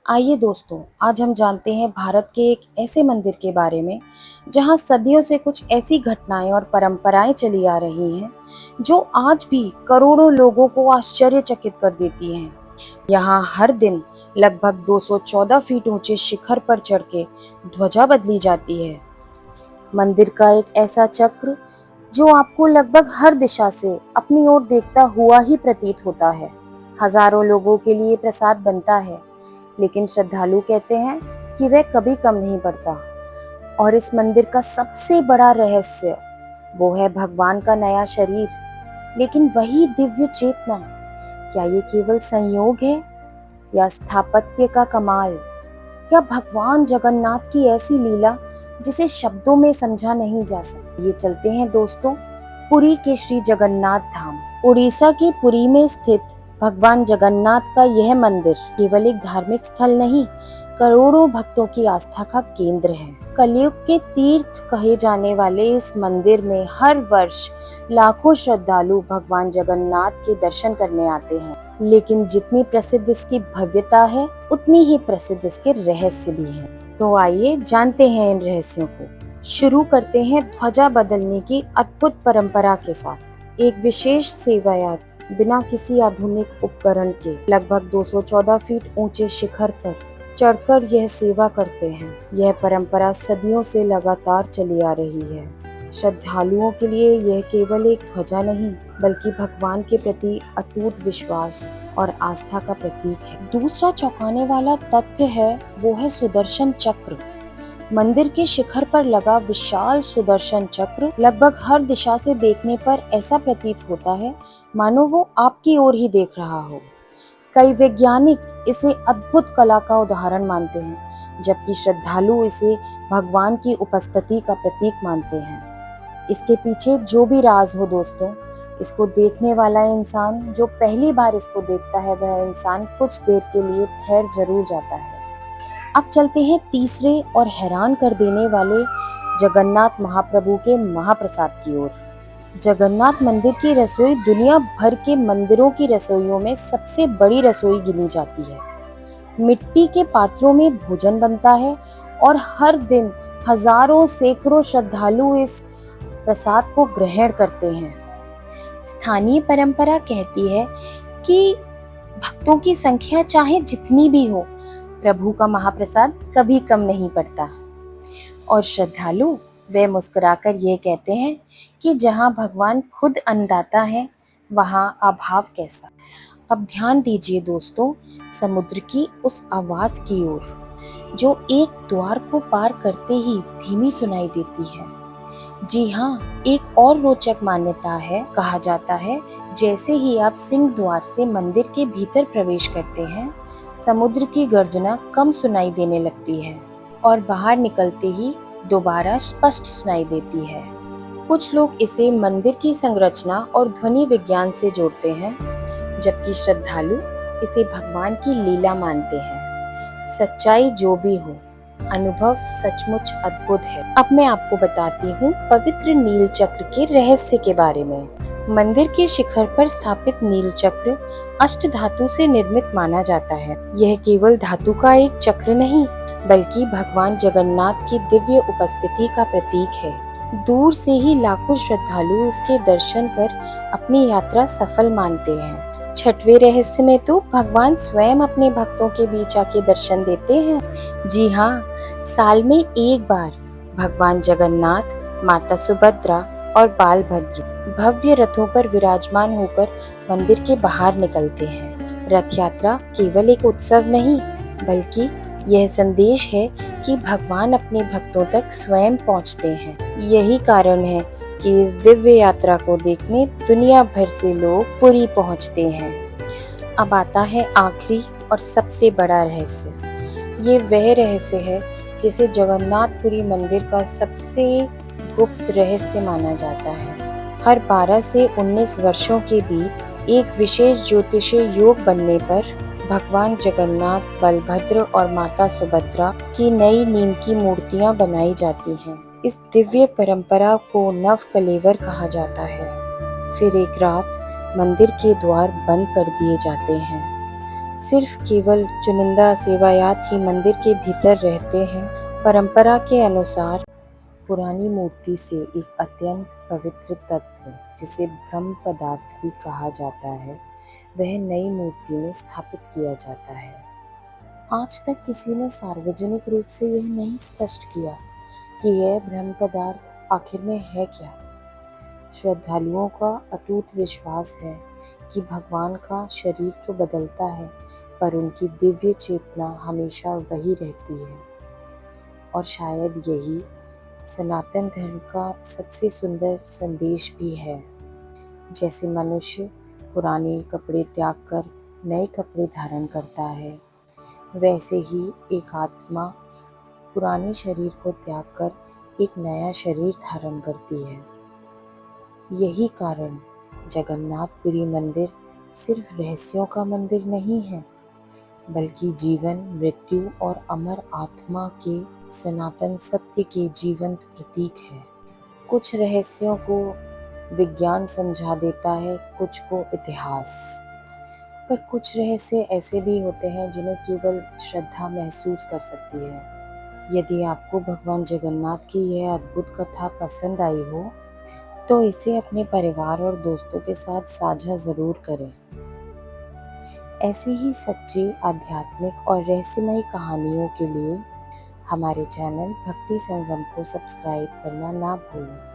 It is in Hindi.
आइए दोस्तों, आज हम जानते हैं भारत के एक ऐसे मंदिर के बारे में जहां सदियों से कुछ ऐसी घटनाएं और परंपराएं चली आ रही हैं जो आज भी करोड़ों लोगों को आश्चर्यचकित कर देती हैं। यहाँ हर दिन लगभग 214 फीट ऊंचे शिखर पर चढ़ के ध्वजा बदली जाती है। मंदिर का एक ऐसा चक्र जो आपको लगभग हर दिशा से अपनी ओर देखता हुआ ही प्रतीत होता है। हजारों लोगों के लिए प्रसाद बनता है, लेकिन श्रद्धालु कहते हैं कि वह कभी कम नहीं पड़ता। और इस मंदिर का सबसे बड़ा रहस्य वो है भगवान का नया शरीर, लेकिन वही दिव्य चेतना। क्या ये केवल संयोग है या स्थापत्य का कमाल, या भगवान जगन्नाथ की ऐसी लीला जिसे शब्दों में समझा नहीं जा सकता। ये चलते हैं दोस्तों पुरी के श्री जगन्नाथ धाम। उड़ीसा के पुरी में स्थित भगवान जगन्नाथ का यह मंदिर केवल एक धार्मिक स्थल नहीं, करोड़ों भक्तों की आस्था का केंद्र है। कलयुग के तीर्थ कहे जाने वाले इस मंदिर में हर वर्ष लाखों श्रद्धालु भगवान जगन्नाथ के दर्शन करने आते हैं। लेकिन जितनी प्रसिद्ध इसकी भव्यता है, उतनी ही प्रसिद्ध इसके रहस्य भी हैं। तो आइए जानते हैं इन रहस्यों को। शुरू करते हैं ध्वजा बदलने की अद्भुत परंपरा के साथ। एक विशेष सेवायात बिना किसी आधुनिक उपकरण के लगभग 214 फीट ऊंचे शिखर पर चढ़कर यह सेवा करते हैं। यह परंपरा सदियों से लगातार चली आ रही है। श्रद्धालुओं के लिए यह केवल एक ध्वजा नहीं, बल्कि भगवान के प्रति अटूट विश्वास और आस्था का प्रतीक है। दूसरा चौंकाने वाला तथ्य है वो है सुदर्शन चक्र। मंदिर के शिखर पर लगा विशाल सुदर्शन चक्र लगभग हर दिशा से देखने पर ऐसा प्रतीत होता है मानो वो आपकी ओर ही देख रहा हो। कई वैज्ञानिक इसे अद्भुत कला का उदाहरण मानते हैं, जबकि श्रद्धालु इसे भगवान की उपस्थिति का प्रतीक मानते हैं। इसके पीछे जो भी राज हो दोस्तों, इसको देखने वाला इंसान जो पहली बार इसको देखता है, वह इंसान कुछ देर के लिए ठहर जरूर जाता है। अब चलते हैं तीसरे और हैरान कर देने वाले जगन्नाथ महाप्रभु के महाप्रसाद की ओर। जगन्नाथ मंदिर की रसोई दुनिया भर के मंदिरों की रसोइयों में सबसे बड़ी रसोई गिनी जाती है। मिट्टी के पात्रों में भोजन बनता है और हर दिन हजारों सैकड़ों श्रद्धालु इस प्रसाद को ग्रहण करते हैं। स्थानीय परंपरा कहती है कि भक्तों की संख्या चाहे जितनी भी हो, प्रभु का महाप्रसाद कभी कम नहीं पड़ता। और श्रद्धालु वे मुस्कुराकर ये कहते हैं कि जहाँ भगवान खुद अन्नदाता है, वहाँ अभाव कैसा। अब ध्यान दीजिए दोस्तों समुद्र की उस आवाज की ओर, जो एक द्वार को पार करते ही धीमी सुनाई देती है। जी हाँ, एक और रोचक मान्यता है। कहा जाता है जैसे ही आप सिंह द्वार से मंदिर के भीतर प्रवेश करते हैं, समुद्र की गर्जना कम सुनाई देने लगती है और बाहर निकलते ही दोबारा स्पष्ट सुनाई देती है। कुछ लोग इसे मंदिर की संरचना और ध्वनि विज्ञान से जोड़ते हैं, जबकि श्रद्धालु इसे भगवान की लीला मानते हैं। सच्चाई जो भी हो, अनुभव सचमुच अद्भुत है। अब मैं आपको बताती हूँ पवित्र नील चक्र के रहस्य के बारे में। मंदिर के शिखर पर स्थापित नील चक्र अष्ट धातु से निर्मित माना जाता है। यह केवल धातु का एक चक्र नहीं, बल्कि भगवान जगन्नाथ की दिव्य उपस्थिति का प्रतीक है। दूर से ही लाखों श्रद्धालु इसके दर्शन कर अपनी यात्रा सफल मानते हैं। छठवें रहस्य में तो भगवान स्वयं अपने भक्तों के बीच आके दर्शन देते हैं। जी हाँ, साल में एक बार भगवान जगन्नाथ, माता सुभद्रा और बाल भद्र भव्य रथों पर विराजमान होकर मंदिर के बाहर निकलते हैं। रथ यात्रा केवल एक उत्सव नहीं, बल्कि यह संदेश है कि भगवान अपने भक्तों तक स्वयं पहुंचते हैं। यही कारण है कि इस दिव्य यात्रा को देखने दुनिया भर से लोग पुरी पहुंचते हैं। अब आता है आखिरी और सबसे बड़ा रहस्य। ये वह रहस्य है जिसे जगन्नाथपुरी मंदिर का सबसे गुप्त रहस्य माना जाता है। हर 12 से 19 वर्षों के बीच एक विशेष ज्योतिषीय योग बनने पर भगवान जगन्नाथ, बलभद्र और माता सुभद्रा की नई नीम की मूर्तियां बनाई जाती हैं। इस दिव्य परंपरा को नव कलेवर कहा जाता है। फिर एक रात मंदिर के द्वार बंद कर दिए जाते हैं। सिर्फ केवल चुनिंदा सेवायात ही मंदिर के भीतर रहते हैं। परंपरा के अनुसार पुरानी मूर्ति से एक अत्यंत पवित्र तत्व, जिसे ब्रह्म पदार्थ भी कहा जाता है, वह नई मूर्ति में स्थापित किया जाता है। आज तक किसी ने सार्वजनिक रूप से यह नहीं स्पष्ट किया कि यह ब्रह्म पदार्थ आखिर में है क्या। श्रद्धालुओं का अटूट विश्वास है कि भगवान का शरीर तो बदलता है, पर उनकी दिव्य चेतना हमेशा वही रहती है। और शायद यही सनातन धर्म का सबसे सुंदर संदेश भी है। जैसे मनुष्य पुराने कपड़े त्याग कर नए कपड़े धारण करता है, वैसे ही एक आत्मा पुराने शरीर को त्याग कर एक नया शरीर धारण करती है। यही कारण जगन्नाथपुरी मंदिर सिर्फ रहस्यों का मंदिर नहीं है, बल्कि जीवन, मृत्यु और अमर आत्मा के सनातन सत्य के जीवंत प्रतीक है। कुछ रहस्यों को विज्ञान समझा देता है, कुछ को इतिहास, पर कुछ रहस्य ऐसे भी होते हैं जिन्हें केवल श्रद्धा महसूस कर सकती है। यदि आपको भगवान जगन्नाथ की यह अद्भुत कथा पसंद आई हो, तो इसे अपने परिवार और दोस्तों के साथ साझा ज़रूर करें। ऐसी ही सच्ची, आध्यात्मिक और रहस्यमयी कहानियों के लिए हमारे चैनल भक्ति संगम को सब्सक्राइब करना ना भूलें।